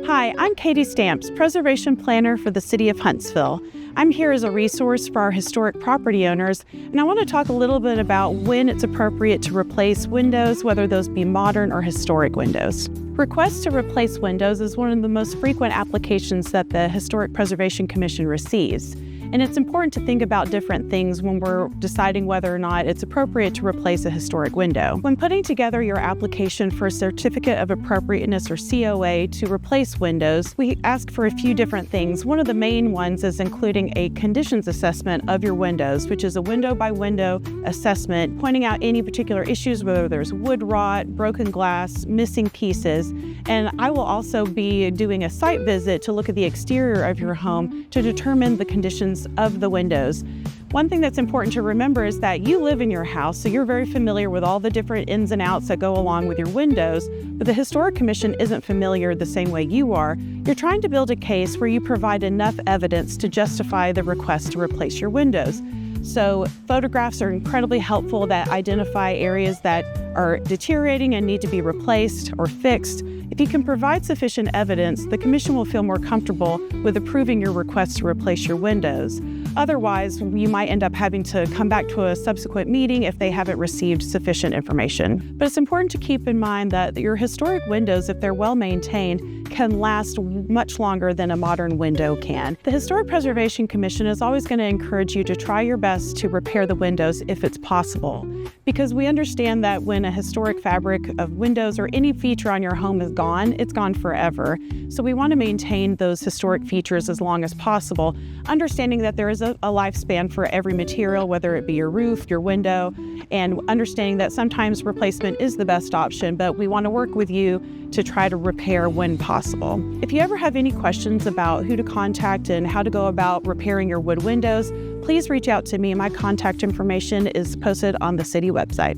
Hi, I'm Katie Stamps, Preservation Planner for the City of Huntsville. I'm here as a resource for our historic property owners, and I want to talk a little bit about when it's appropriate to replace windows, whether those be modern or historic windows. Requests to replace windows is one of the most frequent applications that the Historic Preservation Commission receives. And it's important to think about different things when we're deciding whether or not it's appropriate to replace a historic window. When putting together your application for a Certificate of Appropriateness or COA to replace windows, we ask for a few different things. One of the main ones is including a conditions assessment of your windows, which is a window-by-window assessment pointing out any particular issues, whether there's wood rot, broken glass, missing pieces. And I will also be doing a site visit to look at the exterior of your home to determine the conditions of the windows. One thing that's important to remember is that you live in your house, so you're very familiar with all the different ins and outs that go along with your windows, but the Historic Commission isn't familiar the same way you are. You're trying to build a case where you provide enough evidence to justify the request to replace your windows. So photographs are incredibly helpful that identify areas that are deteriorating and need to be replaced or fixed. If you can provide sufficient evidence, the Commission will feel more comfortable with approving your request to replace your windows. Otherwise, you might end up having to come back to a subsequent meeting if they haven't received sufficient information. But it's important to keep in mind that your historic windows, if they're well maintained, can last much longer than a modern window can. The Historic Preservation Commission is always going to encourage you to try your best to repair the windows if it's possible, because we understand that when a historic fabric of windows or any feature on your home is gone, it's gone forever. So we want to maintain those historic features as long as possible, understanding that there is a lifespan for every material, whether it be your roof, your window, and understanding that sometimes replacement is the best option, but we want to work with you to try to repair when possible. If you ever have any questions about who to contact and how to go about repairing your wood windows, please reach out to me. My contact information is posted on the city website.